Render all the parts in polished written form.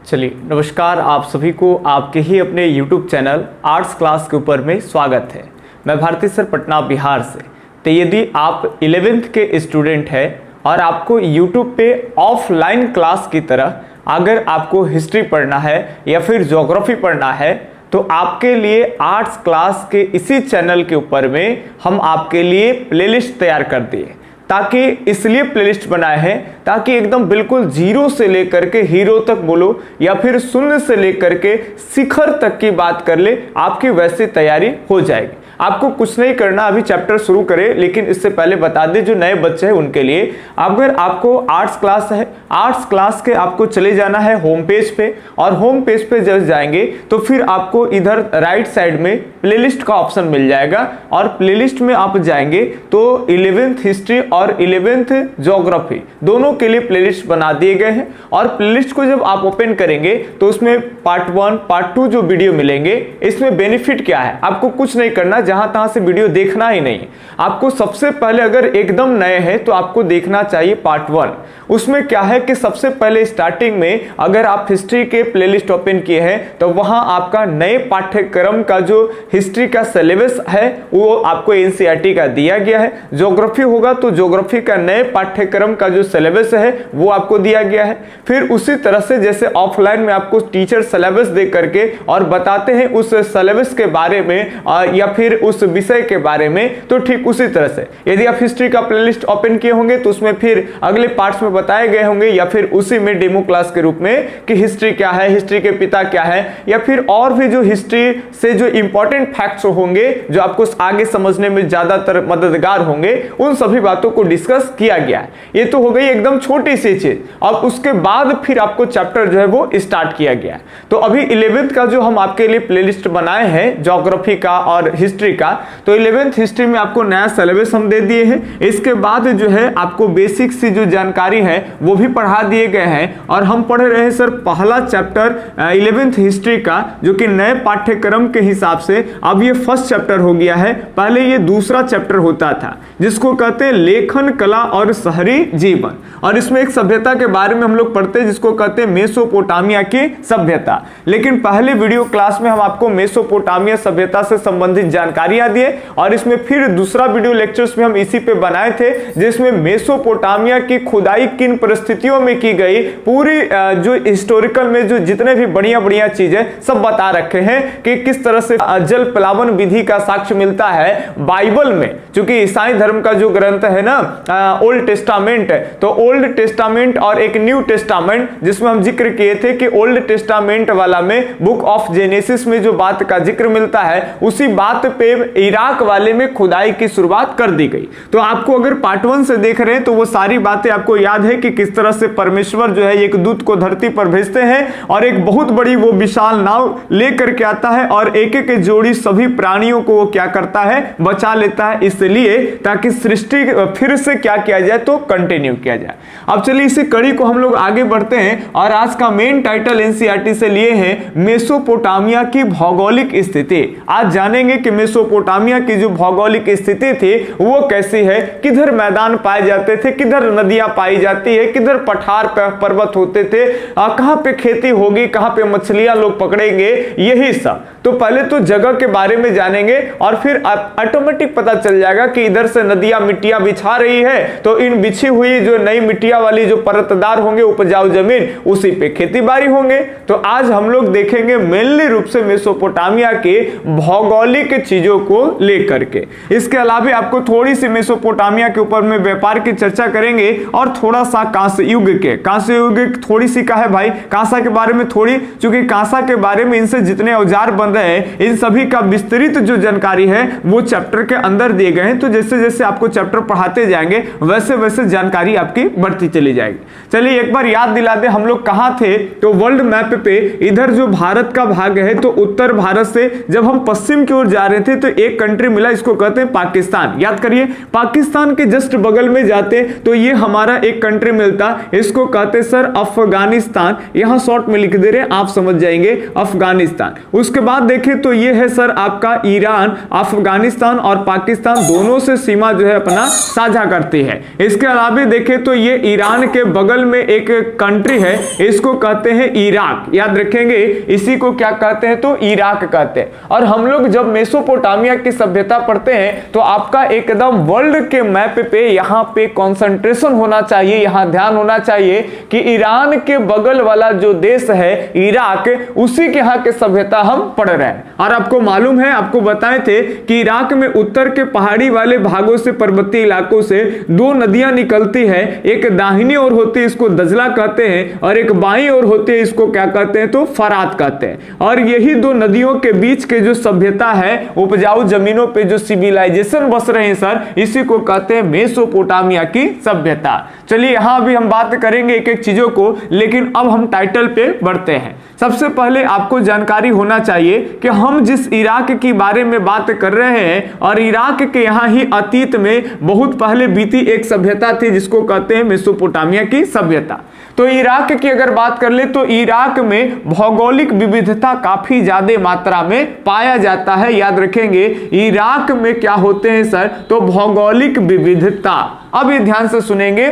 चलिए नमस्कार, आप सभी को आपके ही अपने YouTube चैनल आर्ट्स क्लास के ऊपर में स्वागत है। मैं भारती सर पटना बिहार से। तो यदि आप 11th के स्टूडेंट हैं और आपको YouTube पे ऑफलाइन क्लास की तरह अगर आपको हिस्ट्री पढ़ना है या फिर ज्योग्राफी पढ़ना है तो आपके लिए आर्ट्स क्लास के इसी चैनल के ऊपर में हम आपके लिए प्लेलिस्ट तैयार कर दिए। ताकि इसलिए प्लेलिस्ट बनाए हैं ताकि एकदम बिल्कुल जीरो से लेकर के हीरो तक बोलो या फिर शून्य से लेकर के शिखर तक की बात कर ले, आपकी वैसी तैयारी हो जाएगी। आपको कुछ नहीं करना, अभी चैप्टर शुरू करें, लेकिन इससे पहले बता दें जो नए बच्चे हैं उनके लिए, अगर आपको आर्ट्स क्लास है, आर्ट्स क्लास के आपको चले जाना है होम पेज पे, और होम पेज पे जब जाएंगे तो फिर आपको इधर राइट साइड में प्लेलिस्ट का ऑप्शन मिल जाएगा और प्लेलिस्ट में आप जाएंगे तो 11th हिस्ट्री और 11th ज्योग्राफी दोनों के लिए प्लेलिस्ट बना दिए गए हैं। और प्लेलिस्ट को जब आप ओपन करेंगे तो उसमें पार्ट 1 पार्ट 2 जो वीडियो मिलेंगे, इसमें बेनिफिट क्या है, आपको कुछ नहीं करना, जहां तहां से वीडियो देखना ही नहीं। आपको सबसे पहले अगर एकदम नए हैं तो आपको देखना चाहिए पार्ट 1। उसमें क्या है कि सबसे पहले स्टार्टिंग में अगर आप हिस्ट्री के प्लेलिस्ट ओपन किए हैं तो वहां आपका नए पाठ्यक्रम का जो हिस्ट्री का सिलेबस है वो आपको एनसीईआरटी का दिया गया है। ज्योग्राफी होगा तो ज्योग्राफी का नए पाठ्यक्रम का जो सिलेबस है वो आपको दिया गया है। फिर उसी तरह से जैसे ऑफलाइन में आपको टीचर सिलेबस दे करके और बताते हैं उस सिलेबस के बारे में या फिर उस विषय के बारे में, तो ठीक उसी तरह से यदि आप हिस्ट्री का प्लेलिस्ट ओपन किए होंगे तो उसमें फिर अगले पार्ट्स में बताए गए होंगे या फिर उसी में डेमो क्लास के रूप में कि हिस्ट्री क्या है, हिस्ट्री के पिता क्या है, या फिर और भी जो हिस्ट्री से जो इंपॉर्टेंट फैक्ट्स होंगे जो आपको आगे समझने में ज्यादातर मददगार होंगे, उन सभी बातों को डिस्कस किया गया है। ये तो हो गई एकदम छोटी सी चीज। और उसके बाद फिर आपको चैप्टर जो है वो स्टार्ट किया गया है। तो अभी 11th का जो हम आपके लिए प्लेलिस्ट बनाए हैं ज्योग्राफी का और हिस्ट्री का, तो 11th हिस्ट्री में आपको नया सिलेबस हम दे दिए हैं। इसके बाद जो है आपको बेसिक सी जो जानकारी है वो भी पढ़ा दिए गए हैं। और हम पढ़ रहे हैं सर पहला चैप्टर 11th हिस्ट्री का, जो कि नए पाठ्यक्रम के हिसाब से अब ये फर्स्ट चैप्टर हो गया है। पहले ये दूसरा चैप्टर होता था जिसको कहते हैं लेखन कला और शहरी जीवन। और इसमें एक सभ्यता के बारे में हम लोग पढ़ते हैं जिसको कहते हैं मेसोपोटामिया की सभ्यता। लेकिन पहले वीडियो क्लास में हम आपको मेसोपोटामिया सभ्यता से संबंधित जानकारियां दिए और इसमें फिर दूसरा वीडियो लेक्चर्स में हम इसी पे बनाए थे जिसमें मेसोपोटामिया की खुदाई किन परिस्थितियों में की गई, पूरी जो हिस्टोरिकल में जो जितने भी बढ़िया चीजें सब बता रखे हैं कि किस तरह से जल प्लावन विधि का साक्ष्य मिलता है बाइबल में। क्योंकि ईसाई धर्म का जो ग्रंथ है ना ओल्ड टेस्टामेंट, तो ओल्ड टेस्टामेंट और एक न्यू टेस्टामेंट, जिसमें हम जिक्र किए थे कि ओल्ड टेस्टामेंट वाला में बुक ऑफ जेनेसिस में जो बात का जिक्र मिलता है उसी बात पे इराक वाले में खुदाई की शुरुआत कर दी गई। तो आपको अगर पार्ट 1 से देख रहे हैं तो वो सारी बातें आपको याद है कि किस तरह से परमेश्वर जो है एक दूत को धरती पर भेजते हैं और एक बहुत बड़ी वो विशाल नाव लेकर के आता है और एक एक जोड़ी सभी प्राणियों को वो क्या करता है, बचा लेता है, इसलिए ताकि सृष्टि फिर से क्या किया जाए तो कंटिन्यू किया जाए। अब चलिए इसी कड़ी को हम लोग आगे बढ़ते हैं और आज का मेन टाइटल एनसीईआरटी से लिए हैं मेसोपोटामिया की भौगोलिक स्थिति। आज जानेंगे कि मेसोपोटामिया की जो भौगोलिक स्थिति थी वो कैसी है, किधर मैदान पाए जाते थे, किधर नदियां पाई जाती है, किधर पठार पर्वत होते थे, कहां पे खेती होगी, कहां पे मछलियां लोग पकड़ेंगे, यही सब। तो पहले तो जगह के बारे में जानेंगे और फिर ऑटोमेटिक पता चल जाएगा कि इधर से नदियां मिट्टियां बिछा रही है तो इन बिछी हुई जो नई मिट्टियां वाली जो परतदार होंगे उपजाऊ जमीन उसी पे खेती बाड़ी होंगे। तो आज हम लोग देखेंगे मेनली रूप से मेसोपोटामिया के भौगोलिक चीजों को लेकर के। इसके अलावा आपको थोड़ी सी मेसोपोटामिया के ऊपर में व्यापार की चर्चा करेंगे और थोड़ा सा कांस्य युग के, कांस्य युग थोड़ी सी का है भाई, कांसा के बारे में थोड़ी, क्योंकि कांसा के बारे में इनसे जितने औजार बन रहे हैं इन सभी का विस्तृत जो जानकारी है वो चैप्टर के अंदर दिए गए हैं। तो जैसे जैसे आपको चैप्टर पढ़ाते जाएंगे वैसे वैसे जानकारी आपकी बढ़ती चली जाएगी। चलिए एक बार याद दिला दे हम लोग कहां थे। तो वर्ल्ड मैप पे इधर जो भारत का भाग है तो उत्तर भारत से जब हम पश्चिम की ओर जा रहे थे थे तो एक कंट्री मिला, इसको कहते हैं पाकिस्तान। याद करिए, पाकिस्तान के जस्ट बगल में जाते तो ये हमारा एक कंट्री मिलता, इसको कहते सर अफगानिस्तान। यहां शॉर्ट में लिख दे रहे, आप समझ जाएंगे अफगानिस्तान। उसके बाद देखें तो ये है सर आपका ईरान। अफगानिस्तान और पाकिस्तान दोनों से सीमा जो है अपना साझा करती है। इसके अलावा देखें तो ये ईरान के बगल में एक कंट्री है, इसको कहते हैं इराक। याद रखेंगे, इसी को क्या कहते हैं तो इराक कहते हैं। और हम लोग जब मेसोपोटामिया की सभ्यता पढ़ते हैं तो आपका एकदम वर्ल्ड के मैप पे यहाँ पे कंसंट्रेशन होना चाहिए, यहाँ ध्यान होना चाहिए कि ईरान के बगल वाला जो देश है इराक, उसी के यहाँ के सभ्यता हम पढ़ रहे हैं। और आपको मालूम है, आपको बताए थे कि इराक में उत्तर के पहाड़ी वाले भागों से, पर्वतीय इलाकों से दो नदियां निकलती है, एक दाहिनी ओर होती है, इसको दजला कहते हैं, और एक बाईं ओर होती है, इसको क्या कहते हैं तो फरात कहते हैं। और यही दो नदियों के बीच के जो सभ्यता है, उपजाऊ जमीनों पे जो सिविलाइजेशन बस रहे हैं सर, इसी को कहते हैं मेसोपोटामिया की सभ्यता। चलिए यहां भी हम बात करेंगे एक एक चीजों को, लेकिन अब हम टाइटल पे बढ़ते हैं। सबसे पहले आपको जानकारी होना चाहिए कि हम जिस इराक के बारे में बात कर रहे हैं, और इराक के यहाँ ही अतीत में बहुत पहले बीती एक सभ्यता थी जिसको कहते हैं मेसोपोटामिया की सभ्यता। तो इराक की अगर बात कर ले तो इराक में भौगोलिक विविधता काफी ज्यादा मात्रा में पाया जाता है। याद रखेंगे, इराक में क्या होते हैं सर तो भौगोलिक विविधता। अब ये ध्यान से सुनेंगे,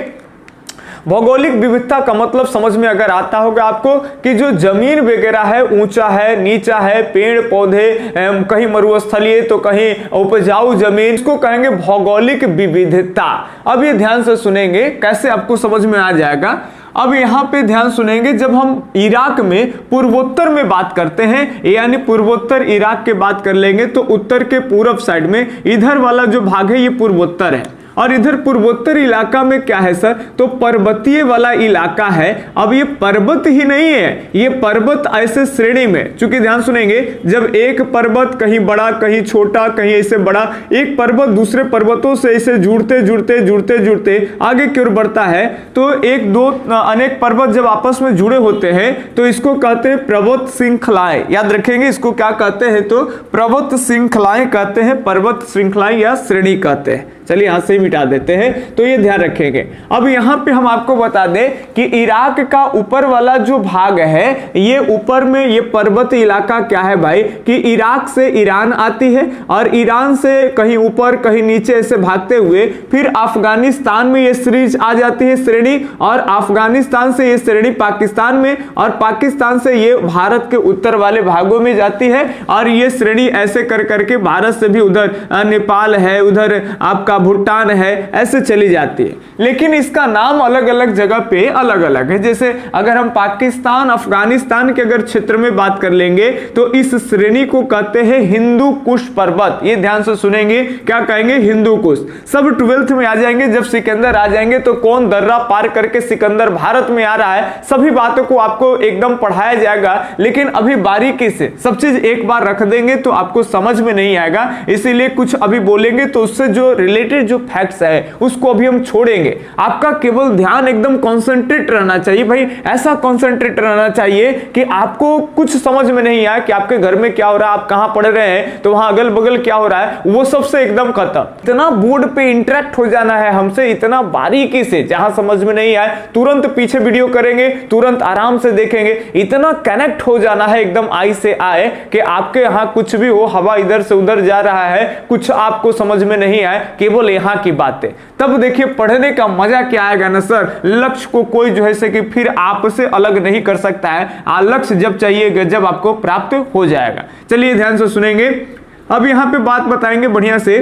भौगोलिक विविधता का मतलब समझ में अगर आता होगा आपको कि जो जमीन वगैरह है, ऊंचा है, नीचा है, पेड़ पौधे, कहीं मरुस्थलीय तो कहीं उपजाऊ जमीन, इसको कहेंगे भौगोलिक विविधता। अब ये ध्यान से सुनेंगे, कैसे आपको समझ में आ जाएगा। अब यहां पे ध्यान सुनेंगे, जब हम इराक में पूर्वोत्तर में बात करते हैं, यानी पूर्वोत्तर इराक के बात कर लेंगे, तो उत्तर के पूर्व साइड में इधर वाला जो भाग है ये पूर्वोत्तर है, और इधर पूर्वोत्तर इलाका में क्या है सर तो पर्वतीय वाला इलाका है। अब ये पर्वत ही नहीं है, ये पर्वत ऐसे श्रेणी में, चूंकि ध्यान सुनेंगे, जब एक पर्वत कहीं बड़ा कहीं छोटा कहीं ऐसे बड़ा, एक पर्वत दूसरे पर्वतों से ऐसे जुड़ते जुड़ते जुड़ते जुड़ते आगे की ओर बढ़ता है, तो एक दो अनेक पर्वत जब आपस में जुड़े होते हैं तो इसको कहते हैं पर्वत श्रृंखलाएं। याद रखेंगे, इसको क्या कहते हैं तो पर्वत श्रृंखलाएं कहते हैं, पर्वत श्रृंखलाएं या श्रेणी कहते हैं। चलिए यहां से मिटा देते हैं, तो ये ध्यान रखेंगे। अब यहां पे हम आपको बता दें कि इराक का ऊपर वाला जो भाग है, ये ऊपर में ये पर्वत इलाका क्या है भाई कि इराक से ईरान आती है, और ईरान से कहीं ऊपर कहीं नीचे ऐसे भागते हुए फिर अफगानिस्तान में ये सीरीज आ जाती है श्रेणी, और अफगानिस्तान से ये श्रेणी पाकिस्तान में, और पाकिस्तान से ये भारत के उत्तर वाले भागों में जाती है, और ये श्रेणी ऐसे कर करके भारत से भी उधर नेपाल है, उधर आपका भूटान है, ऐसे चली जाती है। लेकिन इसका नाम अलग अलग जगह पे अलग अलग है। जैसे अगर हम पाकिस्तान अफगानिस्तान के अगर क्षेत्र में बात कर लेंगे तो इस श्रेणी को कहते हैं हिंदू कुश पर्वत। ये ध्यान से सुनेंगे, क्या कहेंगे हिंदू कुश। सब 12th में आ जाएंगे, जब सिकंदर आ जाएंगे तो कौन दर्रा पार करके सिकंदर भारत में आ रहा है, सभी बातों को आपको एकदम पढ़ाया जाएगा। लेकिन अभी बारीकी से सब चीज एक बार रख देंगे तो आपको समझ में नहीं आएगा, इसीलिए कुछ अभी बोलेंगे तो उससे जो रिलेटेड जो फैक्ट्स है उसको अभी हम छोड़ेंगे। आपका केवल ध्यान एकदम कंसंट्रेट रहना चाहिए भाई, ऐसा कंसंट्रेट रहना चाहिए कि आपको कुछ समझ में नहीं आया कि आपके घर में क्या हो रहा है, आप कहां पढ़ रहे हैं तो वहां अगल बगल क्या हो रहा है, वो सबसे एकदम खत्म। इतना बोर्ड पे इंटरेक्ट हो जाना है हमसे, इतना बारीकी से, जहां समझ में नहीं आए तुरंत पीछे वीडियो करेंगे, तुरंत आराम से देखेंगे, इतना कनेक्ट हो जाना है एकदम आई से आए कि आपके यहां कुछ भी हो, हवा इधर से उधर जा रहा है, कुछ आपको समझ में नहीं आए, केवल यहां की बातें, तब देखिए पढ़ने का मजा क्या आएगा ना सर। लक्ष्य को कोई जो है कि फिर आपसे अलग नहीं कर सकता है, लक्ष्य जब चाहिएगा जब आपको प्राप्त हो जाएगा। चलिए ध्यान से सुनेंगे। अब यहां पे बात बताएंगे बढ़िया से,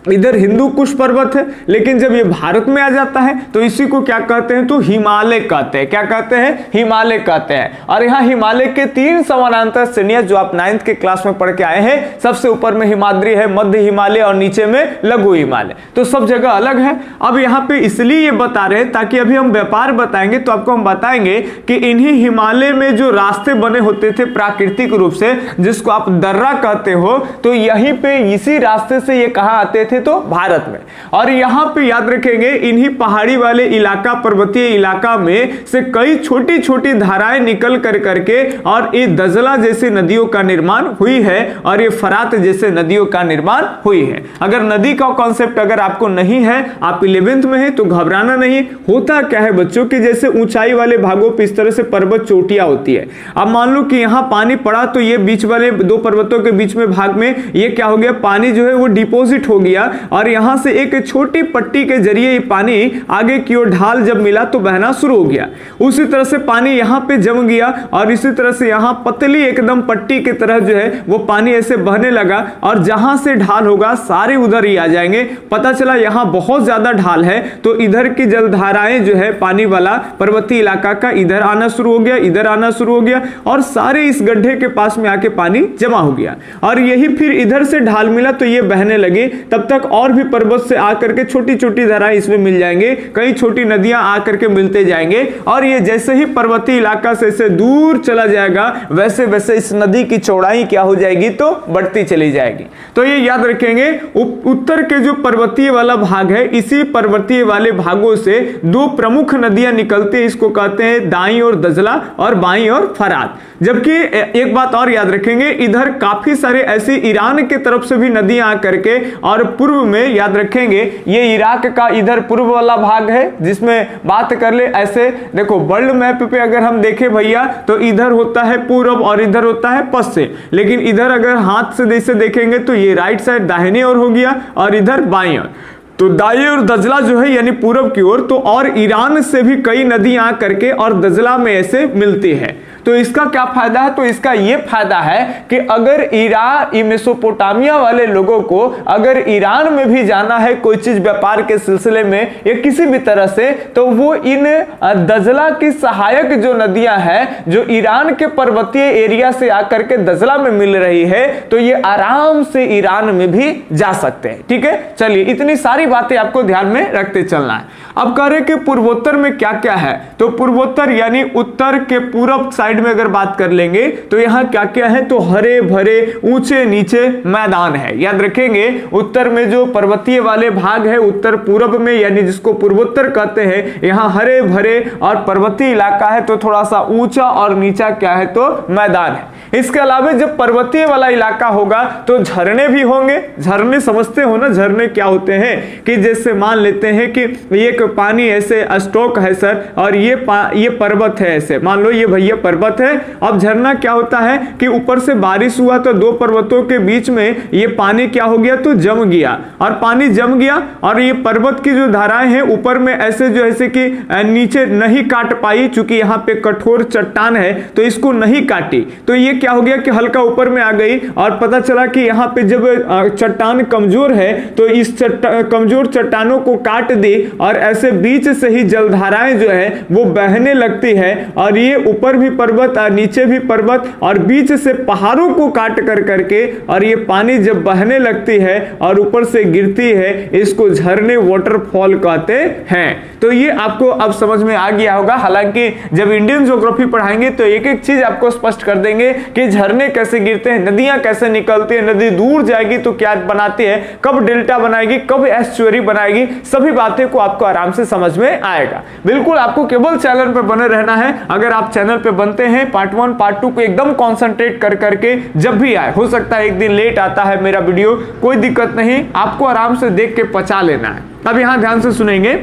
इधर हिंदू कुश पर्वत है, लेकिन जब ये भारत में आ जाता है तो इसी को क्या कहते हैं तो हिमालय कहते हैं। क्या कहते हैं हिमालय कहते हैं। और यहाँ हिमालय के 3 समानांतर श्रेणियां जो आप 9th के क्लास में पढ़ के आए हैं, सबसे ऊपर में हिमाद्री है, मध्य हिमालय और नीचे में लघु हिमालय, तो सब जगह अलग है। अब यहाँ पे इसलिए ये बता रहे हैं ताकि अभी हम व्यापार बताएंगे तो आपको हम बताएंगे कि इन्हीं हिमालय में जो रास्ते बने होते थे प्राकृतिक रूप से, जिसको आप दर्रा कहते हो, तो यहीं पे इसी रास्ते से ये कहाँ आते थे थे? तो भारत में। और यहाँ पे याद रखेंगे इन्हीं पहाड़ी वाले इलाका, पर्वतीय इलाका में से कई छोटी छोटी धाराएं निकल कर करके और ये दजला जैसी नदियों का निर्माण हुई है और ये फरात जैसे नदियों का निर्माण हुई है। अगर नदी का कॉन्सेप्ट अगर आपको नहीं है, आप 11th में है, तो घबराना नहीं। होता क्या है बच्चों की जैसे ऊंचाई वाले भागों पे इस तरह से पर्वत चोटियां होती है। अब मान लो कि यहाँ पानी पड़ा तो ये बीच वाले दो पर्वतों के बीच में भाग में ये क्या हो गया, पानी जो है वो डिपोजिट हो गया और यहां से एक छोटी पट्टी के जरिए ये पानी आगे की ओर ढाल जब मिला तो बहना शुरू हो गया। उसी तरह से पानी यहाँ पे जम गया और इसी तरह से यहाँ पतली एकदम पट्टी की तरह जो है वो पानी ऐसे बहने लगा और जहां से ढाल होगा सारे उधर ही आ जाएंगे। पता चला यहाँ बहुत ज्यादा ढाल है तो इधर की जलधाराएं जो है पानी वाला पर्वतीय इलाका का इधर आना शुरू हो गया, इधर आना शुरू हो गया और सारे इस गड्ढे के पास में आके पानी जमा हो गया और यही फिर इधर से ढाल मिला तो ये बहने लगे। तब तक और भी पर्वत से आकर के छोटी छोटी धाराएं इसमें मिल जाएंगे, कई छोटी नदियां आकर के मिलते जाएंगे और ये जैसे ही पर्वतीय इलाका से दूर चला जाएगा वैसे वैसे इस नदी की चौड़ाई क्या हो जाएगी, तो बढ़ती चली जाएगी। तो ये याद रखेंगे उत्तर के जो पर्वतीय वाला भाग है, इसी पर्वतीय वाले भागों से दो प्रमुख नदियां निकलती है, इसको कहते हैं दाईं ओर दजला और बाईं ओर फरात। जबकि एक बात और याद रखेंगे, इधर काफी सारे ऐसे ईरान के तरफ से भी नदियां आकर के और पूर्व में याद रखेंगे ये इराक का इधर पूर्व वाला भाग है जिसमें बात कर ले ऐसे देखो वर्ल्ड मैप पे अगर हम देखें भैया तो इधर होता है पूर्व और इधर होता है पश्चिम, लेकिन इधर अगर हाथ से जैसे देखेंगे तो ये राइट साइड दाहिने ओर हो गया और इधर बाईं ओर। तो दाईं ओर दजला जो है यानी पूरब की ओर, तो और ईरान से भी कई नदियां करके और दजला में ऐसे मिलती है। तो इसका क्या फायदा है, तो इसका ये फायदा है कि अगर ईरान मेसोपोटामिया वाले लोगों को अगर ईरान में भी जाना है कोई चीज व्यापार के सिलसिले में या किसी भी तरह से, तो वो इन दजला की सहायक जो नदियां हैं जो ईरान के पर्वतीय एरिया से आकर के दजला में मिल रही है, तो ये आराम से ईरान में भी जा सकते हैं। ठीक है, चलिए इतनी सारी बातें आपको ध्यान में रखते चलना है। अब कह रहे कि पूर्वोत्तर में क्या क्या है, तो पूर्वोत्तर यानी उत्तर के पूरब साइड में अगर बात कर लेंगे तो यहां क्या क्या है, तो हरे भरे ऊंचे नीचे मैदान है। याद रखेंगे उत्तर में जो पर्वतीय वाले भाग है उत्तर पूर्व में यानी जिसको पूर्वोत्तर कहते हैं, यहां हरे भरे और पर्वतीय इलाका है तो थोड़ा सा ऊंचा और नीचा क्या है, तो मैदान है। इसके अलावा जब पर्वतीय वाला इलाका होगा तो झरने भी होंगे। झरने समझते हो ना, झरने क्या होते हैं कि जैसे मान लेते हैं कि एक पानी ऐसे स्टॉक है सर और ये पर्वत है, ऐसे मान लो ये भैया पर्वत है। अब झरना क्या होता है कि ऊपर से बारिश हुआ तो दो पर्वतों के बीच में ये पानी क्या हो गया, तो जम गया और पानी जम गया और ये पर्वत की जो धाराएं हैं ऊपर में ऐसे जो ऐसे कि नीचे नहीं काट पाई, चूंकि यहाँ पे कठोर चट्टान है तो इसको नहीं काटी, तो ये क्या हो गया कि हल्का ऊपर में आ गई और पता चला कि यहाँ पे जब चट्टान कमजोर है तो इस कमजोर चट्टानों को काट दी और ऐसे बीच से ही जलधाराएं जो है वो बहने लगती है और ये ऊपर भी पर्वत और नीचे भी पर्वत और बीच से पहाड़ों को काट कर करके और ये पानी जब बहने लगती है और ऊपर से गिरती है, इसको झरने वाटरफॉल कहते हैं। तो ये आपको अब समझ में आ गया होगा। हालांकि जब इंडियन ज्योग्राफी पढ़ाएंगे तो एक एक चीज आपको स्पष्ट कर देंगे कि झरने कैसे गिरते हैं, नदियां कैसे निकलती है, नदी दूर जाएगी तो क्या बनाती है, कब डेल्टा बनाएगी, कब एस्चुअरी बनाएगी, सभी बातें को आपको आराम से समझ में आएगा। बिल्कुल आपको केवल चैनल पर बने रहना है। अगर आप चैनल पे बनते हैं पार्ट 1 पार्ट 2 को एकदम कॉन्सेंट्रेट कर करके जब भी आए, हो सकता है एक दिन लेट आता है मेरा वीडियो, कोई दिक्कत नहीं, आपको आराम से देख के पचा लेना है। अब यहां ध्यान से सुनेंगे।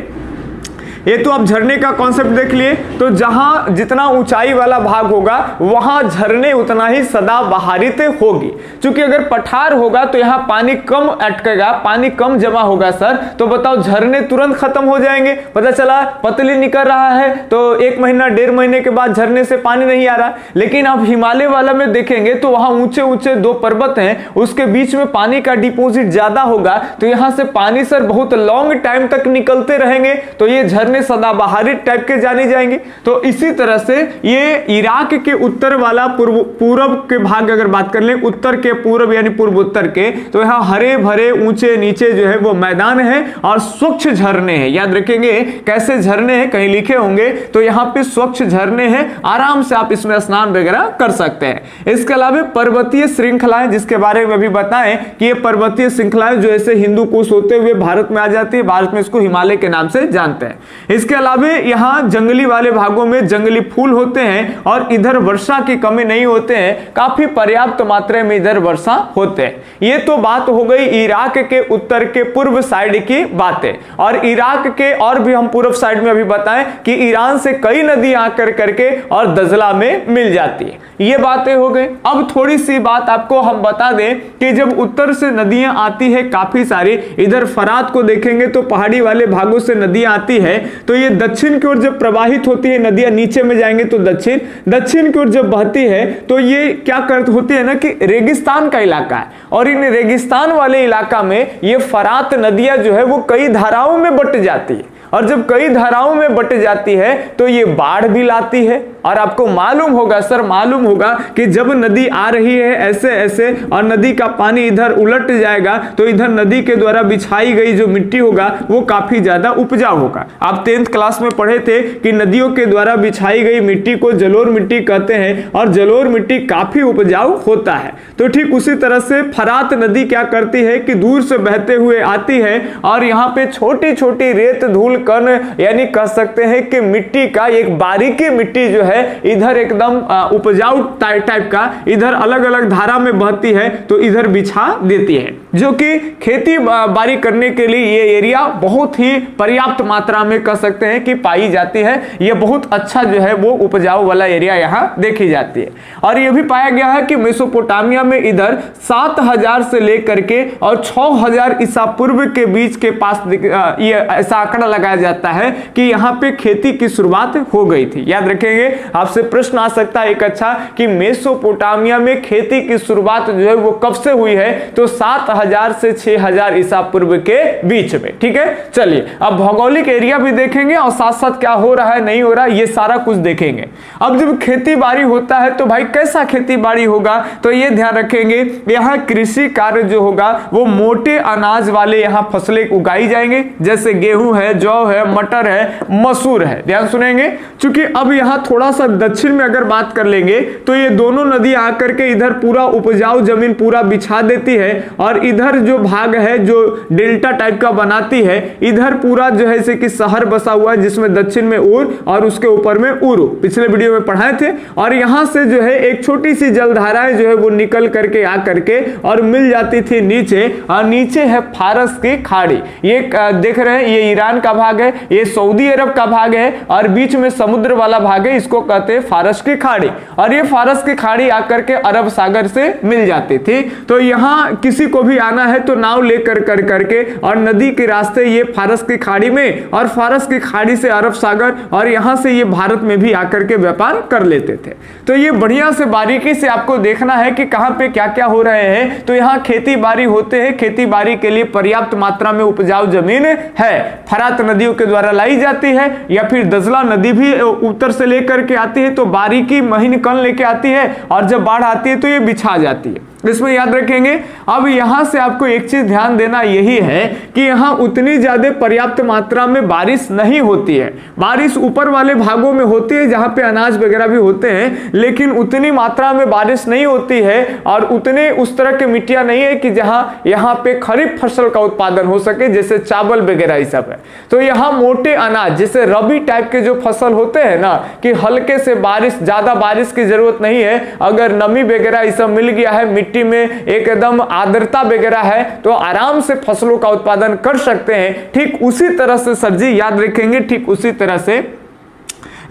ये तो आप झरने का कॉन्सेप्ट देख लिए, तो जहां जितना ऊंचाई वाला भाग होगा वहां झरने उतना ही सदाबहारित होगी। क्योंकि अगर पठार होगा तो यहां पानी कम अटकेगा, पानी कम जमा होगा सर, तो बताओ झरने तुरंत खत्म हो जाएंगे। पता चला पतली निकल रहा है तो 1 महीना 1.5 महीने के बाद झरने से पानी नहीं आ रहा। लेकिन आप हिमालय वाला में देखेंगे तो वहां ऊंचे ऊंचे 2 पर्वत हैं, उसके बीच में पानी का डिपोजिट ज्यादा होगा तो यहां से पानी सर बहुत लॉन्ग टाइम तक निकलते रहेंगे, तो ये झरने झरने सदाबहारी टाइप के जानी जाएंगे। तो इसी तरह से ये इराक के उत्तर वाला पूर्व के भाग अगर बात कर लें, उत्तर के पूर्व यानी पूर्व उत्तर के, तो यहाँ हरे भरे ऊंचे नीचे जो है वो मैदान है और स्वच्छ झरने हैं। याद रखेंगे कैसे झरने हैं, कहीं लिखे होंगे, तो यहाँ पे स्वच्छ झरने हैं, आराम से आप इसमें स्नान वगैरह कर सकते हैं। इसके अलावा पर्वतीय श्रृंखलाएं, जिसके बारे में भी बताएं कि ये पर्वतीय श्रृंखलाएं जो ऐसे हिंदू कुश होते हुए भारत में आ जाती है, भारत में इसको हिमालय के नाम से जानते हैं। इसके अलावा यहाँ जंगली वाले भागों में जंगली फूल होते हैं और इधर वर्षा की कमी नहीं होते हैं, काफी पर्याप्त मात्रा में इधर वर्षा होते हैं। ये तो बात हो गई इराक के उत्तर के पूर्व साइड की बातें। और इराक के और भी हम पूर्व साइड में अभी बताएं कि ईरान से कई नदी आकर करके और दजला में मिल जाती है। ये बातें हो गई। अब थोड़ी सी बात आपको हम बता दें कि जब उत्तर से नदियां आती है काफी सारी, इधर फरात को देखेंगे तो पहाड़ी वाले भागों से नदियां आती है, तो ये दक्षिण की ओर जब प्रवाहित होती है नदियां, नीचे में जाएंगे तो दक्षिण की ओर जब बहती है तो ये क्या करती होती है ना कि रेगिस्तान का इलाका है, और इन रेगिस्तान वाले इलाका में ये फरात नदियां जो है वो कई धाराओं में बट जाती है, और जब कई धाराओं में बट जाती है तो ये बाढ़ भी लाती है। और आपको मालूम होगा सर, मालूम होगा कि जब नदी आ रही है ऐसे ऐसे और नदी का पानी इधर उलट जाएगा तो इधर नदी के द्वारा बिछाई गई जो मिट्टी होगा वो काफी ज्यादा उपजाऊ होगा। आप 10th क्लास में पढ़े थे कि नदियों के द्वारा बिछाई गई मिट्टी को जलोर मिट्टी कहते हैं, और जलोर मिट्टी काफी उपजाऊ होता है। तो ठीक उसी तरह से फरात नदी क्या करती है कि दूर से बहते हुए आती है और यहाँ पे छोटी छोटी रेत धूल कण यानी कह सकते हैं कि मिट्टी का एक बारीकी मिट्टी जो है इधर एकदम उपजाऊ टाइप का इधर अलग अलग धारा में बहती है तो इधर बिछा देती है, जो कि खेती बाड़ी करने के लिए ये एरिया बहुत ही पर्याप्त मात्रा में कह सकते हैं कि पाई जाती है। ये बहुत अच्छा जो है वो उपजाऊ वाला एरिया यहाँ देखी जाती है। और ये भी पाया गया है कि मेसोपोटामिया में इधर 7000 से लेकर के और 6000 ईसा पूर्व के बीच के पास ये ऐसा आंकड़ा लगाया जाता है कि यहाँ पे खेती की शुरुआत हो गई थी। याद रखेंगे, आपसे प्रश्न आ सकता है एक अच्छा कि मेसोपोटामिया में खेती की शुरुआत जो है वो कब से हुई है, तो 7000 से 6000 ईसा पूर्व के बीच में। ठीक है, चलिए अब भौगोलिक एरिया भी देखेंगे और साथ साथ क्या हो रहा है नहीं हो रहा है ये सारा कुछ देखेंगे। अब जब खेती बाड़ी होता है तो भाई कैसा खेती बाड़ी होगा, तो ये ध्यान रखेंगे यहाँ कृषि कार्य जो होगा वो मोटे अनाज वाले यहाँ फसलें उगाई जाएंगे, जैसे गेहूं है, जौ है, मटर है, मसूर है। ध्यान सुनेंगे, क्योंकि अब यहाँ थोड़ा सा दक्षिण में अगर बात कर लेंगे तो ये दोनों नदी आकर के इधर पूरा उपजाऊ जमीन पूरा बिछा देती है, और इधर जो भाग है जो डेल्टा टाइप का बनाती है, इधर पूरा जो है जैसे कि शहर बसा हुआ है जिसमें दक्षिण में उर और उसके ऊपर में उरु, पिछले वीडियो में पढ़ाए थे। और यहाँ से जो है एक छोटी सी जलधाराएं जो है वो निकल करके आ करके और मिल जाती थी नीचे, और नीचे है फारस की खाड़ी। ये देख रहे हैं ये ईरान का भाग है, ये सऊदी अरब का भाग है, और बीच में समुद्र वाला भाग है, इसको कहते हैं फारस की खाड़ी। और ये फारस की खाड़ी आकर के अरब सागर से मिल जाती थी। तो यहाँ किसी को भी आना है तो नाव लेकर करके और नदी के रास्ते ये फारस की खाड़ी में, और फारस की खाड़ी से अरब सागर, और यहाँ से ये भारत में भी आकर के व्यापार कर लेते थे। तो ये बढ़िया से बारीकी से आपको देखना है कि कहाँ पे क्या क्या हो रहे हैं। तो यहाँ खेती बाड़ी होते हैं, खेती बाड़ी के लिए पर्याप्त मात्रा में उपजाऊ जमीन है, फरात नदियों के द्वारा लाई जाती है, या फिर दजला नदी भी उत्तर से लेकर के आती है तो बारीकी महीन कण लेके आती है, और जब बाढ़ आती है तो ये बिछा जाती है। इसमें याद रखेंगे। अब यहां से आपको एक चीज ध्यान देना यही है कि यहां उतनी ज्यादा पर्याप्त मात्रा में बारिश नहीं होती है। बारिश ऊपर वाले भागों में होती है जहां पे अनाज वगैरह भी होते हैं, लेकिन उतनी मात्रा में बारिश नहीं होती है, और उतने उस तरह की मिट्टियां नहीं है कि जहां यहाँ पे खरीफ फसल का उत्पादन हो सके, जैसे चावल वगैरह ये सब है। तो यहाँ मोटे अनाज जैसे रबी टाइप के जो फसल होते हैं ना, कि हल्के से बारिश, ज्यादा बारिश की जरूरत नहीं है, अगर नमी वगैरह ये सब मिल गया है, मिट्टी में एकदम आर्द्रता वगैरह है, तो आराम से फसलों का उत्पादन कर सकते हैं। ठीक उसी तरह से सर जी याद रखेंगे, ठीक उसी तरह से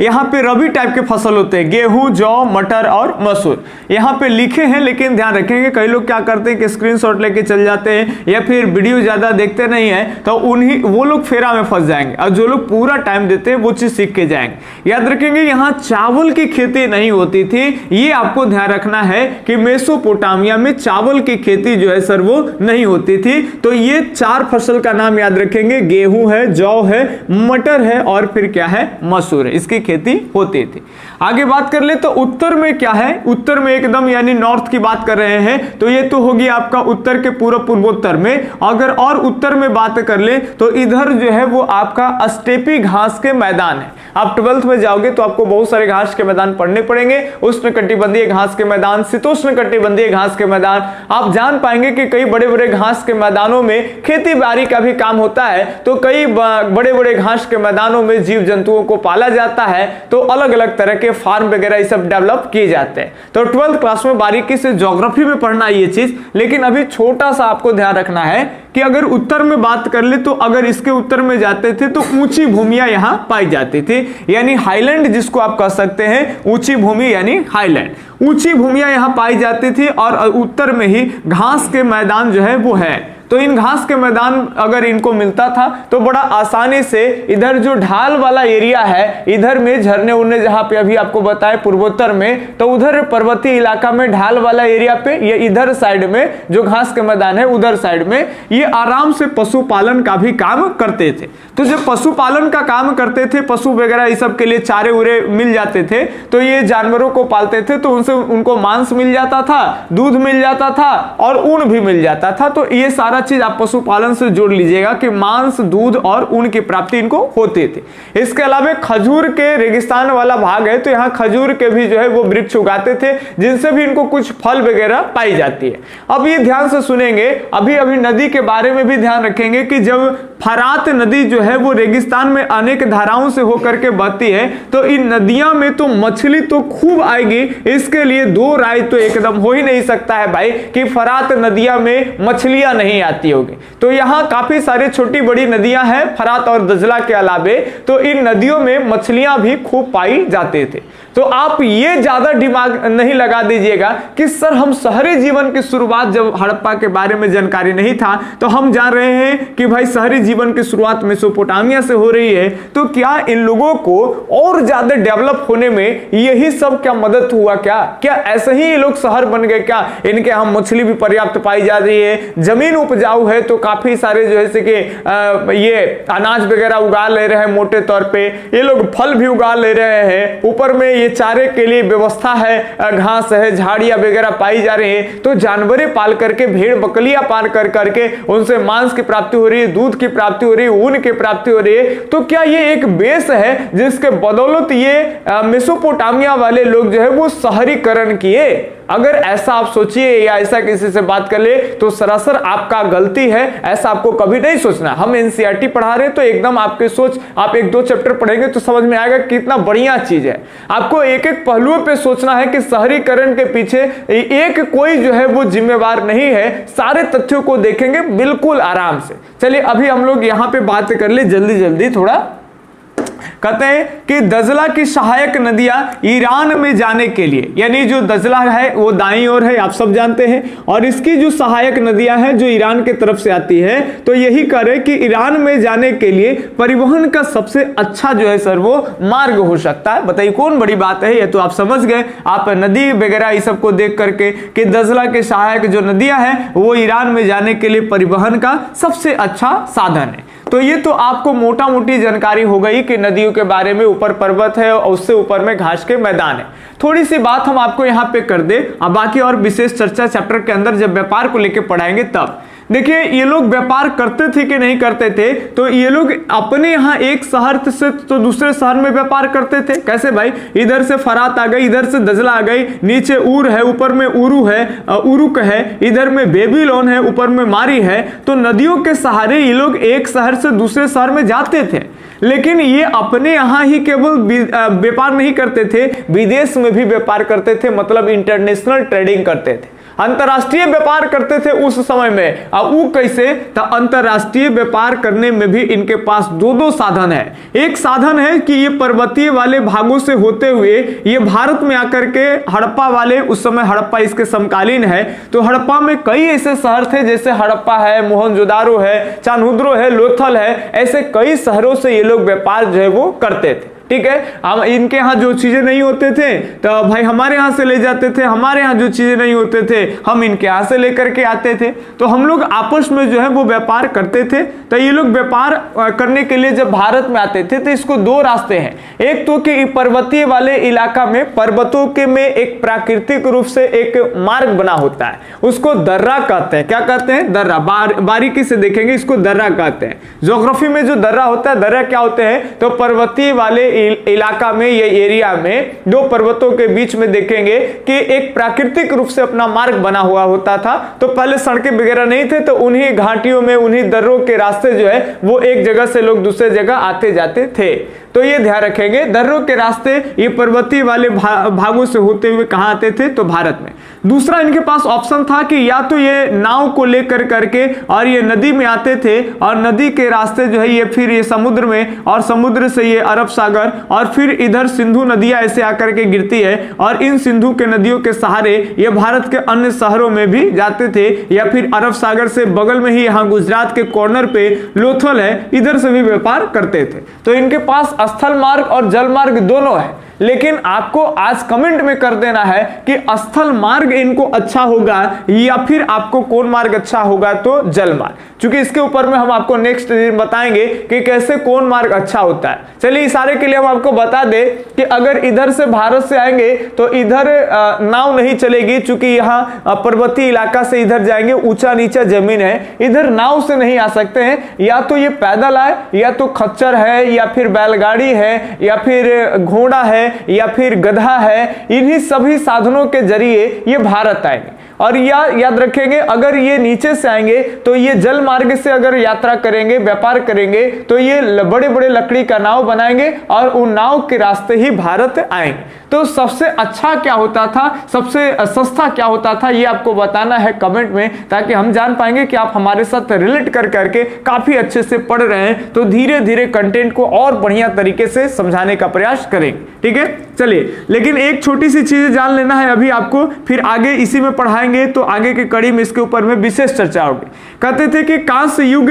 यहाँ पे रबी टाइप के फसल होते हैं, गेहूं, जौ, मटर और मसूर यहाँ पे लिखे हैं, लेकिन ध्यान रखेंगे कई लोग क्या करते हैं कि स्क्रीनशॉट लेके चल जाते हैं या फिर वीडियो ज्यादा देखते नहीं है, तो उन्हीं वो लोग फेरा में फंस जाएंगे, और जो लोग पूरा टाइम देते हैं वो चीज सीख के जाएंगे। याद रखेंगे यहाँ चावल की खेती नहीं होती थी, ये आपको ध्यान रखना है कि मेसोपोटामिया में चावल की खेती जो है सर वो नहीं होती थी। तो ये 4 फसल का नाम याद रखेंगे, गेहूं है, जौ है, मटर है और फिर क्या है, मसूर है, इसकी खेती होती थी। आगे बात कर ले तो उत्तर में क्या है, उत्तर में एकदम यानी नॉर्थ की बात कर रहे हैं, तो ये तो होगी आपका उत्तर के पूर्वोत्तर में। अगर और उत्तर में बात कर ले तो इधर जो है वो आपका स्टेपी घास के मैदान है। आप 12th में जाओगे तो आपको बहुत सारे घास के मैदान पढ़ने पड़ेंगे, उष्णकटिबंधीय घास के मैदान, शीतोष्णकटिबंधीय घास के मैदान। आप जान पाएंगे कि कई बड़े बड़े घास के मैदानों में खेती बाड़ी का भी काम होता है, तो कई बड़े बड़े घास के मैदानों में जीव जंतुओं को पाला जाता है, तो अलग अलग तरह के फार्म वगैरह ये सब डेवलप किए जाते हैं। तो 12th क्लास में बारीकी से ज्योग्राफी में पढ़ना ये चीज, लेकिन अभी छोटा सा आपको ध्यान रखना है कि अगर उत्तर में बात कर ले तो अगर इसके उत्तर में जाते थे तो ऊंची भूमियां यहां पाई जाती थी, यानी हाईलैंड जिसको आप कह सकते हैं, ऊंची भूमि यानी हाईलैंड। ऊंची भूमियां यहां पाई जाती थी और उत्तर में ही घास के मैदान जो है वो है। तो इन घास के मैदान अगर इनको मिलता था तो बड़ा आसानी से इधर जो ढाल वाला एरिया है, इधर में झरने उड़ने जहां पे अभी आपको बताए पूर्वोत्तर में, तो उधर पर्वतीय इलाका में ढाल वाला एरिया पे ये इधर साइड में जो घास के मैदान है उधर साइड में ये आराम से पशुपालन का भी काम करते थे। तो जब पशुपालन का काम करते थे, पशु वगैरह इस सब के लिए चारे उरे मिल जाते थे, तो ये जानवरों को पालते थे, तो उनसे उनको मांस मिल जाता था, दूध मिल जाता था और ऊन भी मिल जाता था। तो ये सारा चीज आप पशुपालन से जोड़ लीजिएगा कि मांस, दूध और ऊन की प्राप्ति इनको होती थी। इसके अलावा खजूर के रेगिस्तान वाला भाग है, तो यहाँ खजूर के भी जो है वो वृक्ष उगाते थे, जिनसे भी इनको कुछ फल वगैरह पाई जाती है। अब ये ध्यान से सुनेंगे, अभी अभी नदी के बारे में भी ध्यान रखेंगे कि जब फरात नदी जो है वो रेगिस्तान में अनेक धाराओं से होकर के बहती है, तो इन नदियां में तो मछली तो खूब आएगी, इसके लिए दो राय तो एकदम हो ही नहीं सकता है भाई कि फरात नदियां में मछलियां नहीं आती होगी। तो यहाँ काफी सारी छोटी बड़ी नदियां हैं फरात और दजला के अलावे, तो इन नदियों में मछलियां भी खूब पाई जाते थे। तो आप ये ज्यादा दिमाग नहीं लगा दीजिएगा कि सर हम शहरी जीवन की शुरुआत, जब हड़प्पा के बारे में जानकारी नहीं था तो हम जान रहे हैं कि भाई शहरी जीवन की शुरुआत मेसोपोटामिया से हो रही है, तो क्या इन लोगों को और ज्यादा डेवलप होने में यही सब क्या मदद हुआ? क्या ऐसे ही ये लोग शहर बन गए क्या? इनके यहाँ मछली भी पर्याप्त पाई जा रही है, जमीन उपजाऊ है, तो काफी सारे जो है कि ये अनाज वगैरह उगा ले रहे हैं, मोटे तौर पे ये लोग फल भी उगा ले रहे हैं, ऊपर में ये चारे के लिए व्यवस्था है, घास है, झाड़ियां वगैरह पाई जा रही है, तो जानवरें पाल करके, भेड़ बकरियां पाल कर करके उनसे मांस की प्राप्ति हो रही है, दूध की प्राप्ति हो रही है, ऊन की प्राप्ति हो रही है। तो क्या ये एक बेस है जिसके बदौलत ये मेसोपोटामिया वाले लोग जो है वो शहरीकरण किए? अगर ऐसा आप सोचिए या ऐसा किसी से बात कर ले तो सरासर आपका गलती है, ऐसा आपको कभी नहीं सोचना। हम एनसीईआरटी पढ़ा रहे हैं तो एकदम आपके सोच, आप 1-2 चैप्टर पढ़ेंगे तो समझ में आएगा कितना बढ़िया चीज है। आपको एक एक पहलुओं पे सोचना है कि शहरीकरण के पीछे एक कोई जो है वो जिम्मेवार नहीं है, सारे तथ्यों को देखेंगे बिल्कुल आराम से। चलिए अभी हम लोग यहां पे बात कर ले जल्दी जल्दी थोड़ा। कहते हैं कि दजला की सहायक नदियां ईरान में जाने के लिए, यानी जो दजला है वो दाईं ओर है, आप सब जानते हैं, और इसकी जो सहायक नदियां हैं जो ईरान की तरफ से आती है, तो यही करे कि ईरान में जाने के लिए परिवहन का सबसे अच्छा जो है सर वो मार्ग हो सकता है। बताइए कौन बड़ी बात है? ये तो आप समझ गए, आप नदी वगैरह इस सब को देख करके कि दजला के सहायक जो नदियां हैं वो ईरान में जाने के लिए परिवहन का सबसे अच्छा साधन है। तो ये तो आपको मोटा मोटी जानकारी हो गई कि नदियों के बारे में, ऊपर पर्वत है और उससे ऊपर में घास के मैदान है। थोड़ी सी बात हम आपको यहाँ पे कर दे, अब बाकी और विशेष चर्चा चैप्टर के अंदर जब व्यापार को लेकर पढ़ाएंगे तब। देखिए ये लोग व्यापार करते थे कि नहीं करते थे? तो ये लोग अपने यहाँ एक शहर से तो दूसरे शहर में व्यापार करते थे। कैसे भाई? इधर से फरात आ गई, इधर से दजला आ गई, नीचे ऊर है, ऊपर में उरु है, उरुक है, इधर में बेबीलोन है, ऊपर में मारी है। तो नदियों के सहारे ये लोग एक शहर से दूसरे शहर में जाते थे, लेकिन ये अपने यहाँ ही केवल व्यापार नहीं करते थे, विदेश में भी व्यापार करते थे, मतलब इंटरनेशनल ट्रेडिंग करते थे। अंतरराष्ट्रीय व्यापार करते थे उस समय में। अब वो कैसे? तो अंतरराष्ट्रीय व्यापार करने में भी इनके पास दो साधन है। एक साधन है कि ये पर्वतीय वाले भागों से होते हुए ये भारत में आकर के हड़प्पा वाले, उस समय हड़प्पा इसके समकालीन है, तो हड़प्पा में कई ऐसे शहर थे जैसे हड़प्पा है, मोहनजोदारो है, चान्हुद्रो है, लोथल है, ऐसे कई शहरों से ये लोग व्यापार जो है वो करते थे। ठीक है, अब इनके यहाँ जो चीजें नहीं होते थे तो भाई हमारे यहाँ से ले जाते थे, हमारे यहाँ जो चीजें नहीं होते थे हम इनके यहाँ से लेकर के आते थे। तो हम लोग आपस में जो है वो व्यापार करते थे। तो ये लोग व्यापार करने के लिए जब भारत में आते थे तो इसको दो रास्ते हैं। एक तो कि पर्वतीय वाले इलाका में, पर्वतों के में एक प्राकृतिक रूप से एक मार्ग बना होता है, उसको दर्रा कहते हैं। क्या कहते हैं? दर्रा। बारीकी से देखेंगे, इसको दर्रा कहते हैं। ज्योग्राफी में जो दर्रा होता है, दर्रा क्या होते हैं? तो पर्वतीय वाले इलाका में, ये एरिया में दो पर्वतों के बीच में देखेंगे कि एक प्राकृतिक रूप से अपना मार्ग बना हुआ होता था। तो पहले सड़कें वगैरह नहीं थे, तो उन्हीं घाटियों में, उन्हीं दर्रों के रास्ते जो है वो एक जगह से लोग दूसरे जगह आते जाते थे। तो ये ध्यान रखेंगे, दर्रों के रास्ते ये पर्वतीय वाले भागों से होते हुए कहां आते थे? तो भारत में। दूसरा इनके पास ऑप्शन था कि या तो ये नाव को लेकर करके और ये नदी में आते थे, और नदी के रास्ते जो है ये फिर ये समुद्र में, और समुद्र से ये अरब सागर, और फिर इधर सिंधु नदियां ऐसे आकर के गिरती है, और इन सिंधु के नदियों के सहारे ये भारत के अन्य शहरों में भी जाते थे, या फिर अरब सागर से बगल में ही यहाँ गुजरात के कॉर्नर पे लोथल है, इधर से भी व्यापार करते थे। तो इनके पास स्थल मार्ग और जल मार्ग दोनों है। लेकिन आपको आज कमेंट में कर देना है कि स्थल मार्ग इनको अच्छा होगा या फिर आपको कौन मार्ग अच्छा होगा? तो जल मार्ग। क्योंकि इसके ऊपर में हम आपको नेक्स्ट दिन बताएंगे कि कैसे कौन मार्ग अच्छा होता है। चलिए इशारे के लिए हम आपको बता दें कि अगर इधर से भारत से आएंगे तो इधर नाव नहीं चलेगी, चूंकि यहाँ पर्वतीय इलाका से इधर जाएंगे, ऊंचा नीचा जमीन है, इधर नाव से नहीं आ सकते हैं। या तो ये पैदल आए, या तो खच्चर है, या फिर बैलगाड़ी है, या फिर घोड़ा है, या फिर गधा है। इन्हीं सभी साधनों के जरिए ये भारत आएंगे। और याद रखेंगे, अगर ये नीचे से आएंगे तो ये जल मार्ग से अगर यात्रा करेंगे, व्यापार करेंगे, तो ये बड़े बड़े लकड़ी का नाव बनाएंगे और उन नाव के रास्ते ही भारत आएंगे। तो सबसे अच्छा क्या होता था, सबसे सस्ता क्या होता था, ये आपको बताना है कमेंट में, ताकि हम जान पाएंगे कि आप हमारे साथ रिलेट कर करके काफी अच्छे से पढ़ रहे हैं। तो धीरे धीरे कंटेंट को और बढ़िया तरीके से समझाने का प्रयास करेंगे। ठीक है, चलिए, लेकिन एक छोटी सी चीज जान लेना है अभी आपको, फिर आगे इसी में पढ़ाएंगे तो आगे की कड़ी में इसके ऊपर में विशेष चर्चा होगी। कहते थे कि कांस्य युग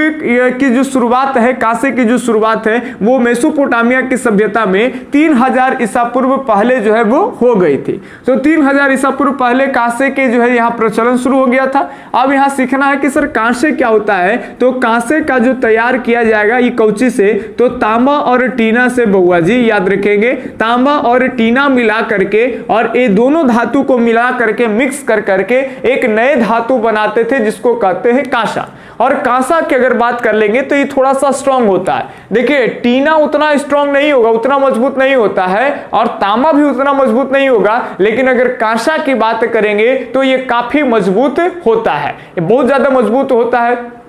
की जो शुरुआत है, कांसे की जो शुरुआत है वो मेसोपोटामिया की सभ्यता में 3000 ईसा पूर्व पहले जो है वो हो गई थी। तो 3000 ईसा पूर्व पहले कांसे के जो है यहाँ प्रचलन शुरू हो गया था। अब यहाँ सीखना है कि सर कांसे क्या होता है। तो कांसे का जो तैयार किया जाएगा ये कौची से? तो तांबा और टीना से। बउआ जी याद रखेंगे, तांबा और टीना मिला करके, और ये दोनों धातु को मिला करके मिक्स कर करके एक नए धातु बनाते थे जिसको कहते हैं कांसा। और कांसा की अगर बात कर लेंगे तो ये थोड़ा सा स्ट्रांग होता है। देखिए, टीना उतना स्ट्रांग नहीं होगा, उतना मजबूत नहीं होता है, और तांबा भी उतना मजबूत नहीं होगा। लेकिन अगर कांसा की बात करेंगे तो ये काफी मजबूत होता है, ये बहुत ज्यादा मजबूत होता है।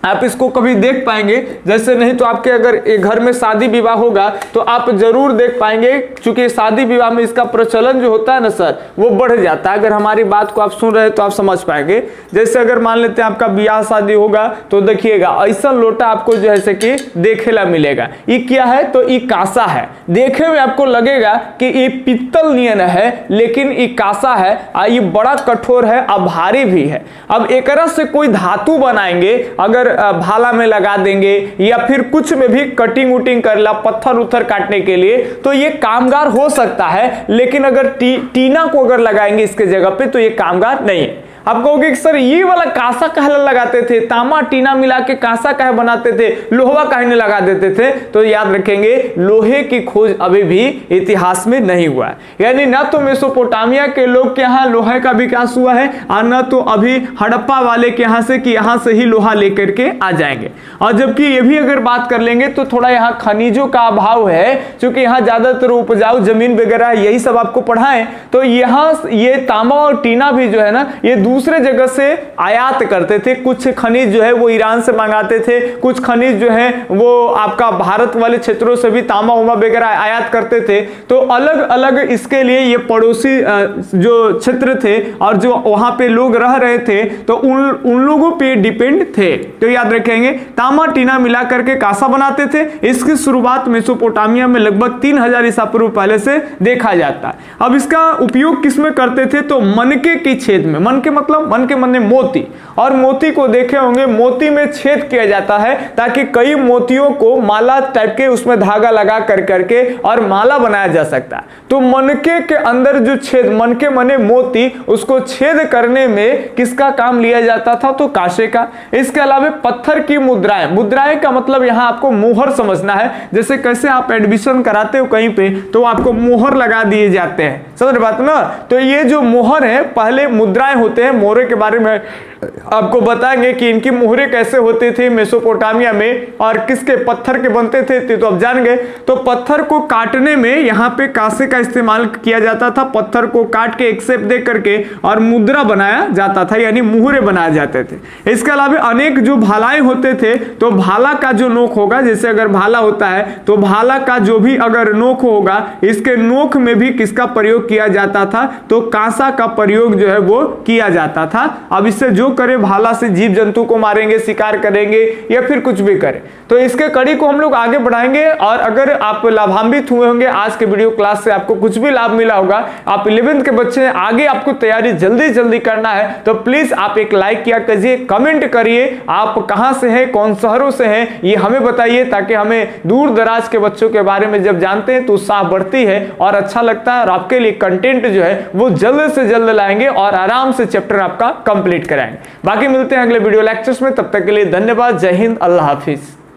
आप इसको कभी देख पाएंगे, जैसे नहीं तो आपके अगर एक घर में शादी विवाह होगा तो आप जरूर देख पाएंगे, क्योंकि शादी विवाह में इसका प्रचलन जो होता है ना सर, वो बढ़ जाता है। अगर हमारी बात को आप सुन रहे हैं तो आप समझ पाएंगे। जैसे अगर मान लेते हैं आपका ब्याह शादी होगा तो देखिएगा ऐसा लोटा आपको जो है कि देखेला मिलेगा। ये क्या है? तो ये कांसा है। देखे में आपको लगेगा कि ये पित्तल नियन है, लेकिन ये कांसा है, ये बड़ा कठोर है और भारी भी है। अब एक से कोई धातु बनाएंगे, अगर भाला में लगा देंगे या फिर कुछ में भी कटिंग उटिंग कर ला, पत्थर उथर काटने के लिए, तो ये कामगार हो सकता है। लेकिन अगर टीना को अगर लगाएंगे इसके जगह पे तो ये कामगार नहीं है। आप कहोगे कि सर ये वाला कांसा कहला लगाते थे, तांबा टीना मिला के कांसा कहे बनाते थे, लोहा काहे नहीं लगा देते थे? तो याद रखेंगे, लोहे की खोज अभी भी इतिहास में नहीं हुआ है। यानी ना तो मेसोपोटामिया के लोग के यहाँ लोहे का विकास हुआ है, और न तो अभी हड़प्पा वाले के यहाँ से कि यहाँ से ही लोहा लेकर के आ जाएंगे। और जबकि ये भी अगर बात कर लेंगे तो थोड़ा यहाँ खनिजों का अभाव है, क्योंकि यहाँ ज्यादातर उपजाऊ जमीन वगैरह यही सब आपको पढ़ाएं। तो यहाँ ये तांबा और टीना भी जो है ना, ये दूसरे जगह से आयात करते थे। कुछ खनिज जो है वो ईरान से मंगाते थे, कुछ खनिज जो है वो आपका भारत वाले क्षेत्रों से भी तांबा उमा वगैरह आयात करते थे। तो अलग अलग इसके लिए ये पड़ोसी जो क्षेत्र थे और जो वहां पे लोग रह रहे थे तो उन लोगों पे डिपेंड थे। तो याद रखेंगे, तांबा टीना मिला करके कांसा बनाते थे। इसकी शुरुआत मेसोपोटामिया में लगभग 3000 ईसा पूर्व पहले से देखा जाता है। अब इसका उपयोग किसमें करते थे? तो मनके की छेद में। मनके मतलब मनके माने मोती, और मोती को देखे होंगे, मोती में छेद किया जाता है ताकि कई मोतियों को माला टाइप के उसमें धागा लगा कर करके और माला बनाया जा सकता है। तो मनके के अंदर जो छेद, मनके माने मोती, उसको छेद करने में किसका काम लिया जाता था? तो कांसे का। इसके अलावा पत्थर की मुद्राएं, मुद्राएं का मतलब यहां आपको मोहर समझना है। जैसे कैसे आप एडमिशन कराते हो कहीं पे तो आपको मोहर लगा दिए जाते हैं, समझ बात ना। तो ये जो मोहर है, पहले मुद्राएं होते हैं, मोहरे के बारे में आपको बताएंगे कि इनकी मोहरे कैसे होते थे मेसोपोटामिया में और किसके पत्थर के बनते थे, तो अब जान गए। तो पत्थर को काटने में यहाँ पे कांसे का इस्तेमाल किया जाता था। पत्थर को काट के एक शेप दे करके और मुद्रा बनाया जाता था, यानी मुहरे बनाए जाते थे। इसके अलावा अनेक जो भालाएं होते थे, तो भाला का जो नोक होगा, जैसे अगर भाला होता है तो भाला का जो भी अगर नोक होगा, इसके नोक में भी किसका प्रयोग किया जाता था? तो कांसा का प्रयोग जो है वो किया जाता था। अब इससे जो करे, भाला से जीव जंतु को मारेंगे, शिकार करेंगे या फिर कुछ भी करें। तो इसके कड़ी को हम लोग आगे बढ़ाएंगे। और अगर आप लाभान्वित हुए होंगे आज के वीडियो क्लास से, आपको कुछ भी लाभ मिला होगा, आप 11th के बच्चे हैं, आगे आपको तैयारी जल्दी करना है, तो प्लीज आप एक लाइक किया कीजिए, कमेंट करिए आप कहां से हैं, कौन शहरों से हैं, ये हमें बताइए, ताकि हमें दूर दराज के बच्चों के बारे में जब जानते हैं तो उत्साह बढ़ती है और अच्छा लगता है। और आपके लिए कंटेंट जो है वो जल्द से जल्द लाएंगे और आराम से चैप्टर आपका कंप्लीट कराएंगे। बाकी मिलते हैं अगले वीडियो लेक्चर्स में, तब तक के लिए धन्यवाद। जय हिंद, अल्लाह हाफिज।